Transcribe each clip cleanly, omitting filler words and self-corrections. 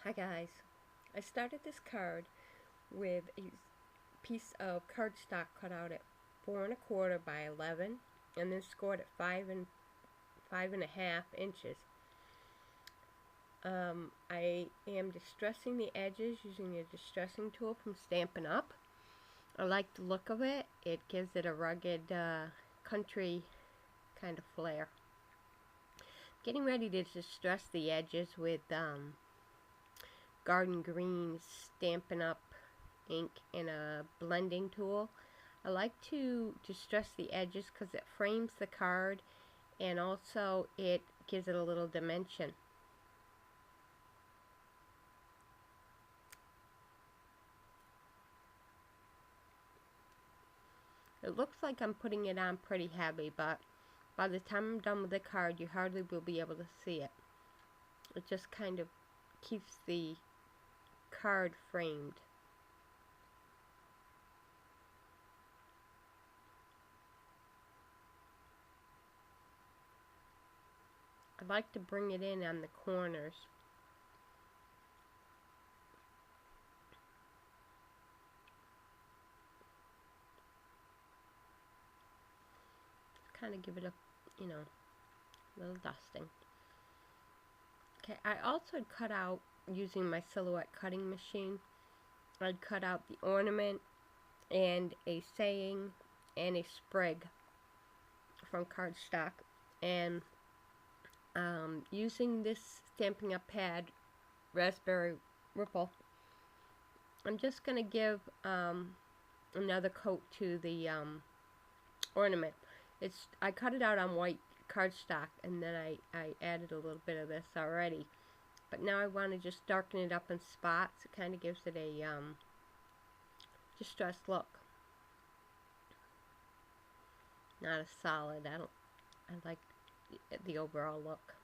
Hi guys, I started this card with a piece of cardstock cut out at 4 1/4 by 11 and then scored at 5.5 inches. I am distressing the edges using a distressing tool from Stampin' Up. I like the look of it. It gives it a rugged country kind of flair. Getting ready to distress the edges with Garden Green Stampin' Up ink and a blending tool. I like to distress the edges because it frames the card and also it gives it a little dimension. It looks like I'm putting it on pretty heavy, but by the time I'm done with the card, you hardly will be able to see it. It just kind of keeps the card framed. I like to bring it in on the corners. Kind of give it a, little dusting. Okay, I also cut out using my Silhouette cutting machine. I'd cut out the ornament and a saying and a sprig from cardstock, and using this Stampin' Up pad, Raspberry Ripple, I'm just going to give another coat to the ornament. I cut it out on white cardstock and then I added a little bit of this already, but now I want to just darken it up in spots. It kind of gives it a distressed look, not a solid. I like the overall look.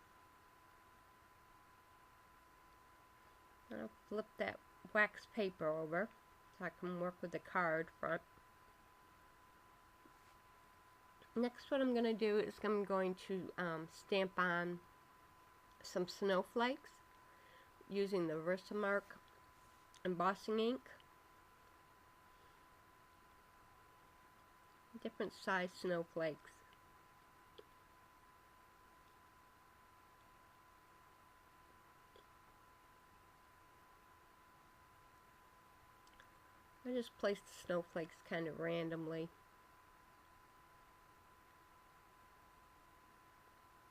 I'll flip that wax paper over so I can work with the card front. Next, what I'm going to do is I'm going to stamp on some snowflakes using the Versamark embossing ink. Different size snowflakes. I just place the snowflakes kind of randomly.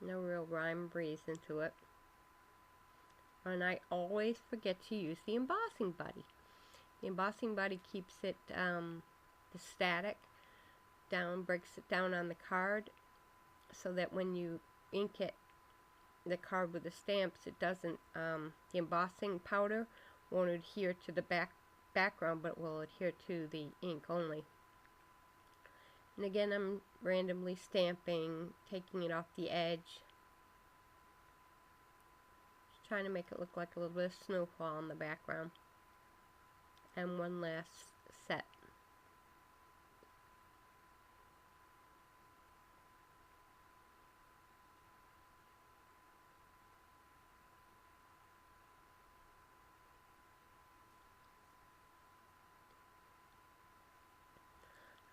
No real rhyme or reason to it. And I always forget to use the embossing buddy. The embossing buddy keeps it the static down, breaks it down on the card, so that when you ink it, the card with the stamps, it doesn't, the embossing powder won't adhere to the background, but it will adhere to the ink only. And again, I'm randomly stamping, taking it off the edge, just trying to make it look like a little bit of snowfall in the background. And one last set.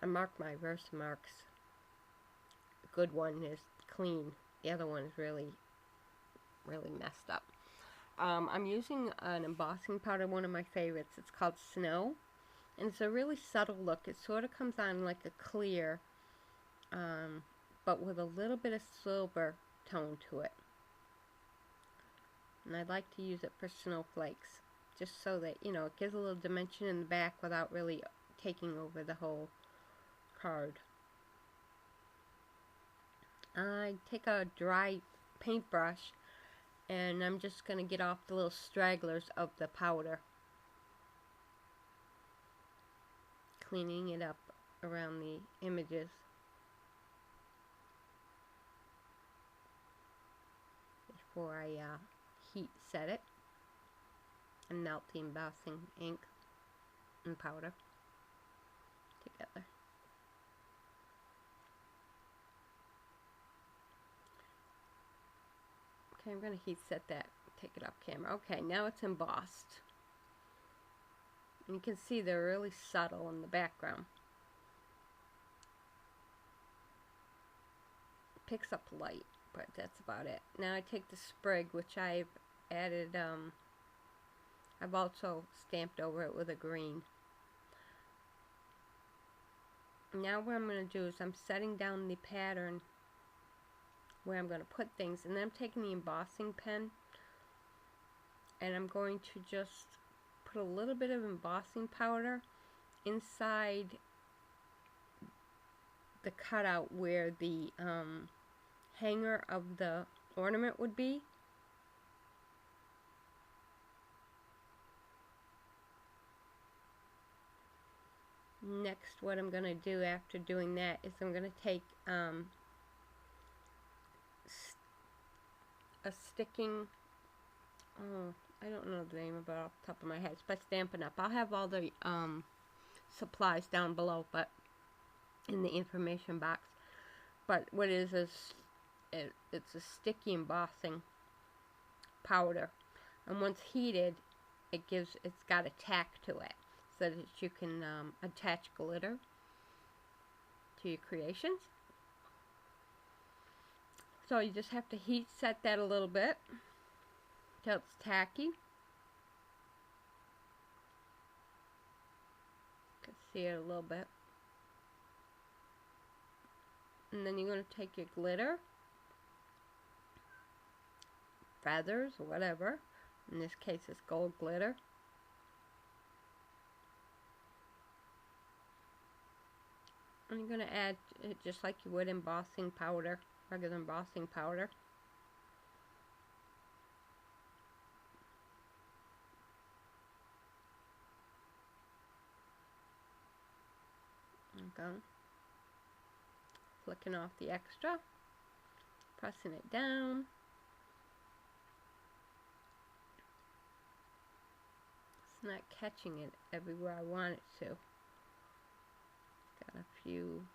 I marked my Versamarks. The good one is clean. The other one is really messed up. I'm using an embossing powder, one of my favorites. It's called Snow, and it's a really subtle look. It sort of comes on like a clear, but with a little bit of silver tone to it. And I like to use it for snowflakes, just so that, it gives a little dimension in the back without really taking over the whole card. I take a dry paintbrush and I'm just going to get off the little stragglers of the powder, cleaning it up around the images. Before I heat set it and melt the embossing ink and powder together. Okay, I'm going to heat set that take it off camera. Okay, now it's embossed. And you can see they're really subtle in the background. It picks up light, but that's about it. Now I take the Sprig, which I've added, I've also stamped over it with a green. Now what I'm going to do is I'm setting down the pattern where I'm going to put things, and then I'm taking the embossing pen and I'm going to just put a little bit of embossing powder inside the cutout where the hanger of the ornament would be. Next, what I'm going to do after doing that is I'm going to take a sticking, I don't know the name of it off the top of my head, it's by Stampin' Up. I'll have all the supplies down below, but in the information box. But what it is it's a sticky embossing powder, and once heated, it's got a tack to it, so that you can attach glitter to your creations. So you just have to heat set that a little bit till it's tacky. You can see it a little bit. And then you're going to take your glitter, feathers, or whatever. In this case, it's gold glitter. And you're going to add it just like you would embossing powder, regular embossing powder. Okay. Flicking off the extra, pressing it down. It's not catching it everywhere I want it to. Got a few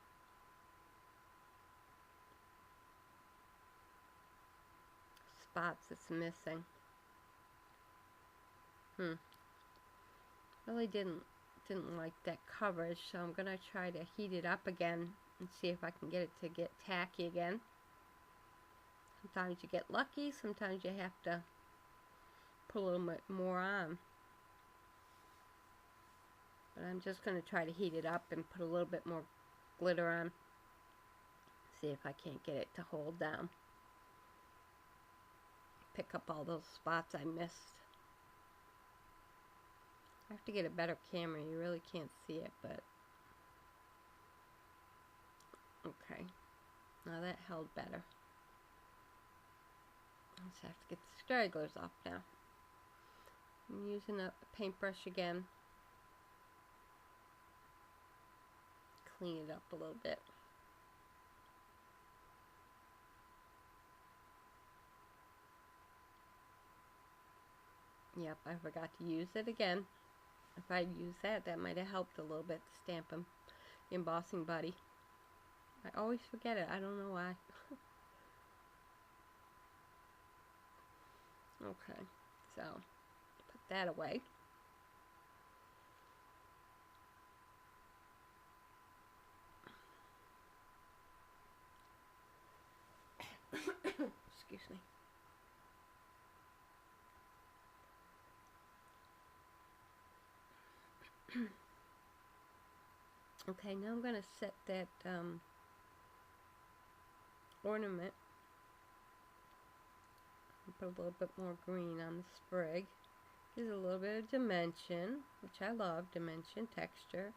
spots it's missing. Really didn't like that coverage, so I'm gonna try to heat it up again and see if I can get it to get tacky again. Sometimes you get lucky, sometimes you have to put a little bit more on. But I'm just going to try to heat it up and put a little bit more glitter on. See if I can't get it to hold down. Pick up all those spots I missed. I have to get a better camera. You really can't see it, but... Okay. Now that held better. I just have to get the stragglers off now. I'm using a paintbrush again. Clean it up a little bit. Yep, I forgot to use it again. If I'd used that, that might have helped a little bit to stamp them. The embossing buddy. I always forget it. I don't know why. Okay, so put that away. Excuse me. Okay, now I'm going to set that ornament. Put a little bit more green on the sprig. Gives a little bit of dimension, which I love, dimension, texture.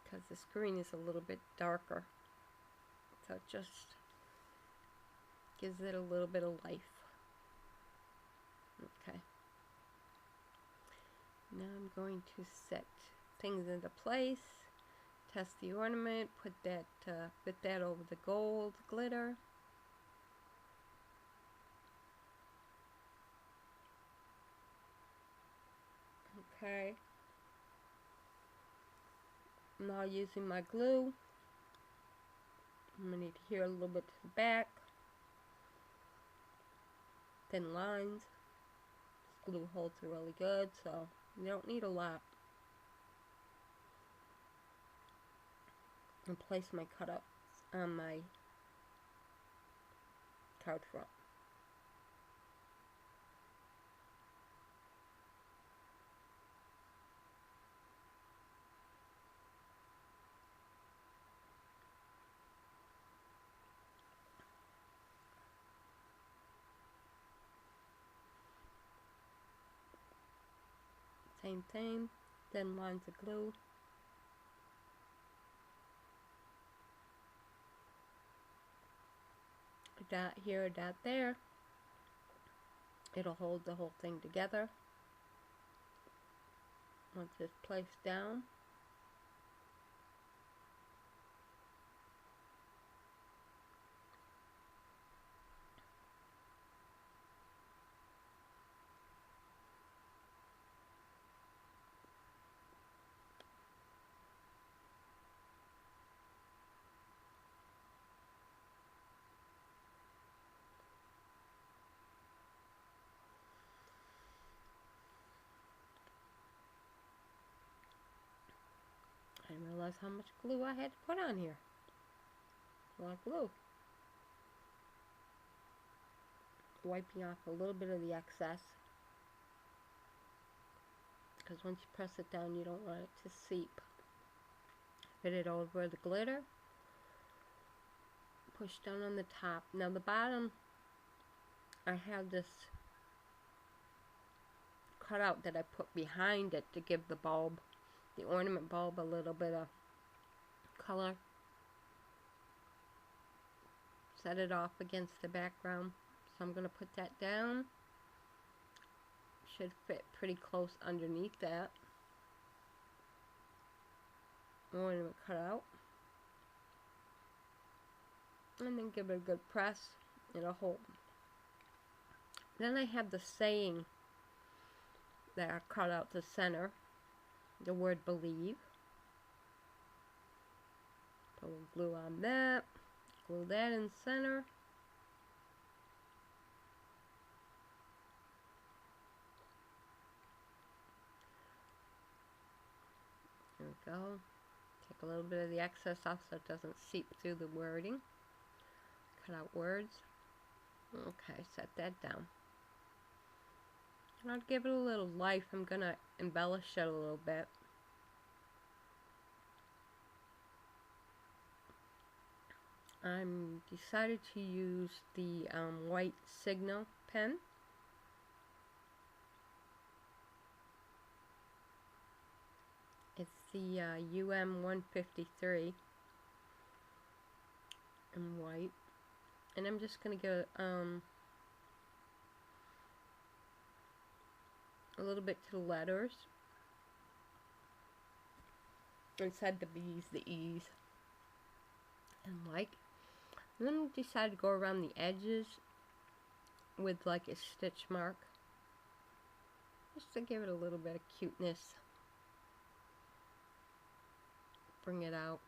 Because this green is a little bit darker. So it just gives it a little bit of life. Okay. Now I'm going to set things into place. Test the ornament. Put that over the gold glitter. Okay. I'm now using my glue. I'm going to adhere a little bit to the back. thin lines. This glue holds really good, so you don't need a lot. And place my cutouts on my card front. Same thing, thin lines of glue. A dot here, a dot there. It'll hold the whole thing together. Once it's placed down, I didn't realize how much glue I had to put on here. A lot of glue. Wiping off a little bit of the excess, because once you press it down, you don't want it to seep. Fit it over the glitter. Push down on the top. Now the bottom, I have this cutout that I put behind it to give the bulb, the ornament bulb, a little bit of color. Set it off against the background. So I'm going to put that down. Should fit pretty close underneath that ornament cutout. And then give it a good press. It'll hold. Then I have the saying that I cut out the center. The word believe. Put a glue on that. Glue that in center. There we go. Take a little bit of the excess off so it doesn't seep through the wording. Cut out words. Okay, set that down. I'll give it a little life. I'm going to embellish it a little bit. I'm decided to use the white Signal pen. It's the UM153 in white. And I'm just going to get a little bit to the letters. Inside the B's, the E's, and like. And then I decided to go around the edges with like a stitch mark. Just to give it a little bit of cuteness. Bring it out.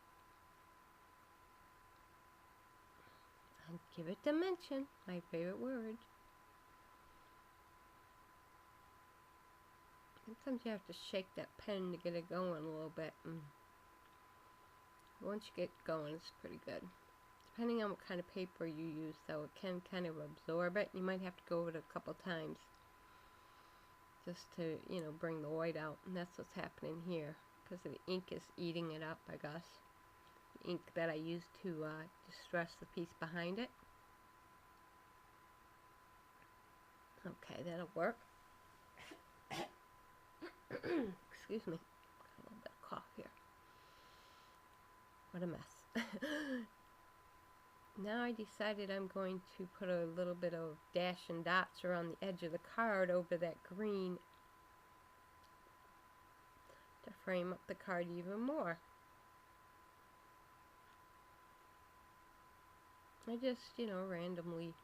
And give it dimension, my favorite word. Sometimes you have to shake that pen to get it going a little bit. Once you get going, it's pretty good. Depending on what kind of paper you use, though, it can kind of absorb it. You might have to go over it a couple times just to, you know, bring the white out. And that's what's happening here, because the ink is eating it up, I guess. The ink that I used to distress the piece behind it. Okay, that'll work. Excuse me. Got a little bit of cough here. What a mess. Now I decided I'm going to put a little bit of dash and dots around the edge of the card over that green to frame up the card even more. I just, you know, randomly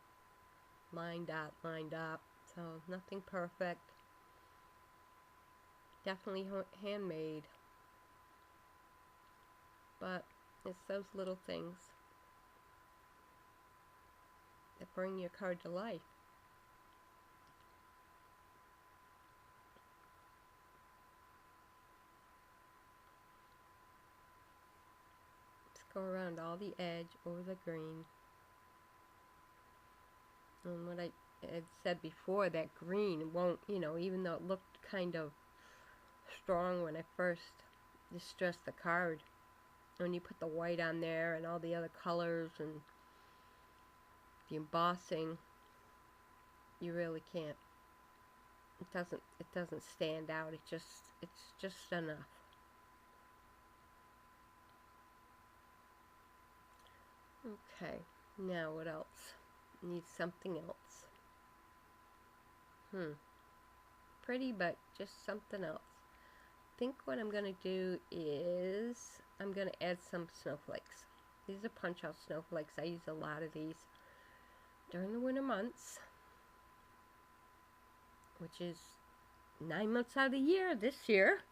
lined up, so nothing perfect. Definitely handmade, but it's those little things that bring your card to life. go around all the edge over the green. And what I had said before, that green won't, you know, even though it looked kind of strong when I first distressed the card, when you put the white on there and all the other colors and the embossing, you really can't. It doesn't stand out. It's just enough. Okay, now what else? Need something else. Pretty, but just something else. I think what I'm going to do is I'm going to add some snowflakes. These are punch-out snowflakes. I use a lot of these during the winter months, which is 9 months out of the year this year.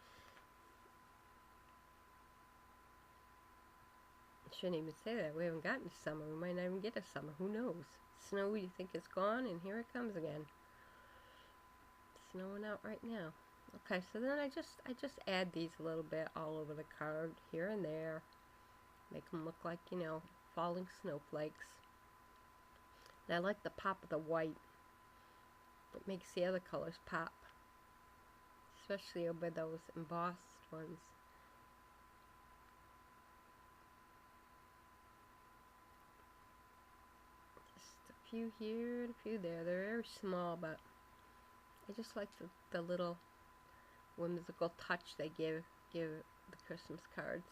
I shouldn't even say that. We haven't gotten to summer. We might not even get to summer. Who knows? Snow, you think it's gone, and here it comes again. Snowing out right now. Okay, so then I just add these a little bit all over the card, here and there. Make them look like, you know, falling snowflakes. And I like the pop of the white. It makes the other colors pop. Especially over those embossed ones. Just a few here and a few there. They're very small, but I just like the little whimsical touch they give the Christmas cards.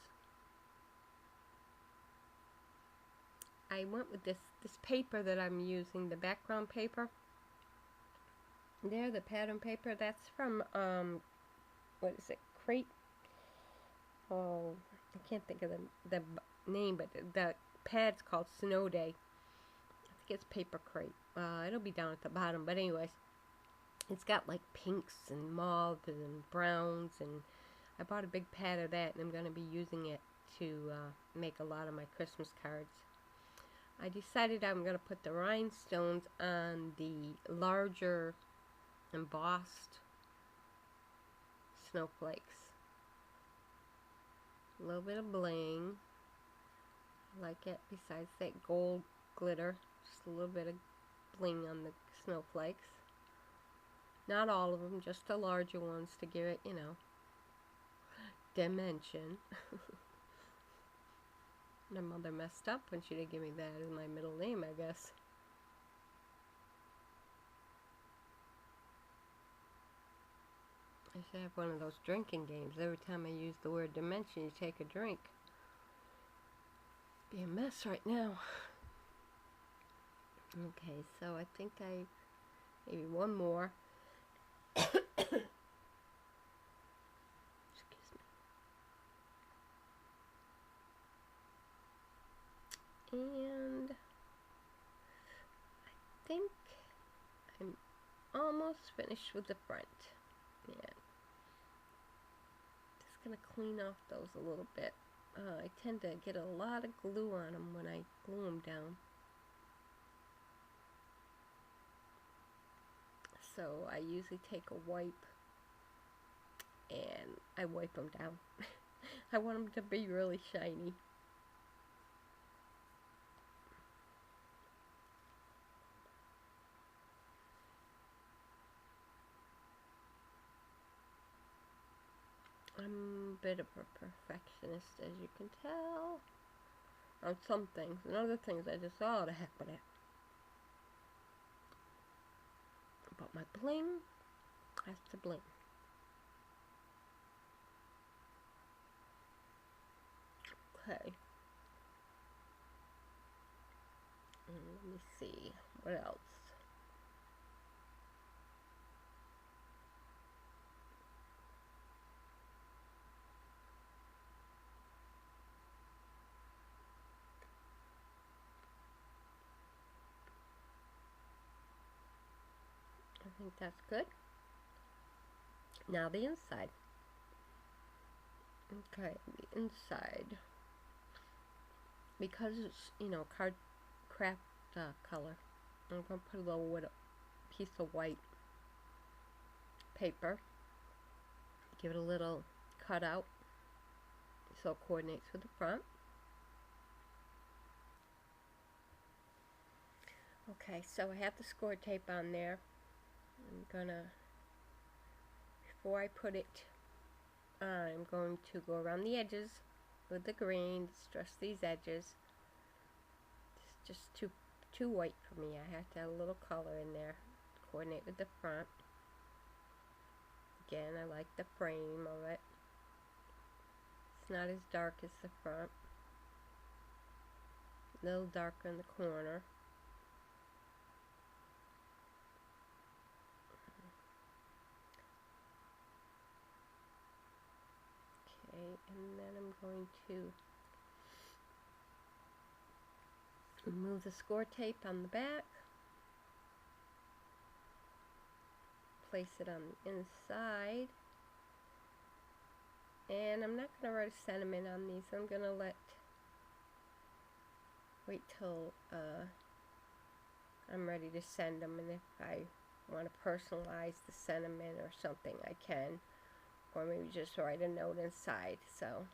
I went with this paper that I'm using, the background paper. There, the pattern paper. That's from what is it? Crate. Oh, I can't think of the name, but the pad's called Snow Day. I think it's Paper Crate. It'll be down at the bottom, but anyways. It's got like pinks and mauves and browns, and I bought a big pad of that, and I'm going to be using it to make a lot of my Christmas cards. I decided I'm going to put the rhinestones on the larger embossed snowflakes. A little bit of bling. I like it. Besides that gold glitter, just a little bit of bling on the snowflakes. Not all of them, just the larger ones to give it, you know, dimension. My mother messed up when she didn't give me that as my middle name, I guess. I should have one of those drinking games. Every time I use the word dimension, you take a drink. Be a mess right now. Okay, so I think maybe one more. Excuse me. And I think I'm almost finished with the front. Yeah. Just gonna clean off those a little bit. I tend to get a lot of glue on them when I glue them down. So I usually take a wipe and I wipe them down. I want them to be really shiny. I'm a bit of a perfectionist, as you can tell, on some things. And other things I just, oh, the heck with it. But my bling has to bling. Okay. Let me see. What else? I think that's good. Now the inside. Okay, the inside. Because it's, you know, craft color, I'm going to put a little piece of white paper. Give it a little cutout so it coordinates with the front. Okay, so I have the score tape on there. I'm gonna, before I put it on, I'm going to go around the edges with the green, distress these edges. It's just too white for me. I have to have a little color in there to coordinate with the front. Again, I like the frame of it. It's not as dark as the front. A little darker in the corner. Okay, and then I'm going to remove the score tape on the back. Place it on the inside. And I'm not going to write a sentiment on these. I'm going to wait till I'm ready to send them, and if I want to personalize the sentiment or something, I can, or maybe just write a note inside. So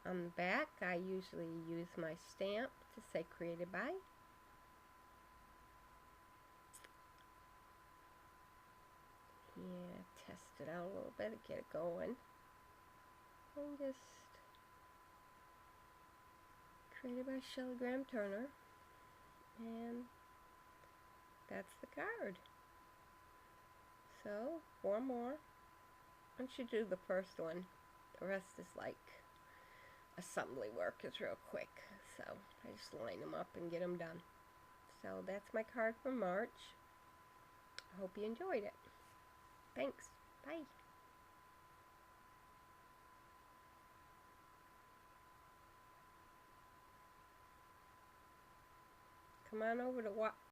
on the back, I usually use my stamp to say created by. Yeah, test it out a little bit, get it going, and just created by Shelley Graham Turner, and that's the card. So 4 more. Once you do the first one, the rest is like assembly work. It's real quick, so I just line them up and get them done. So that's my card for March. I hope you enjoyed it. Thanks. Bye. Come on over to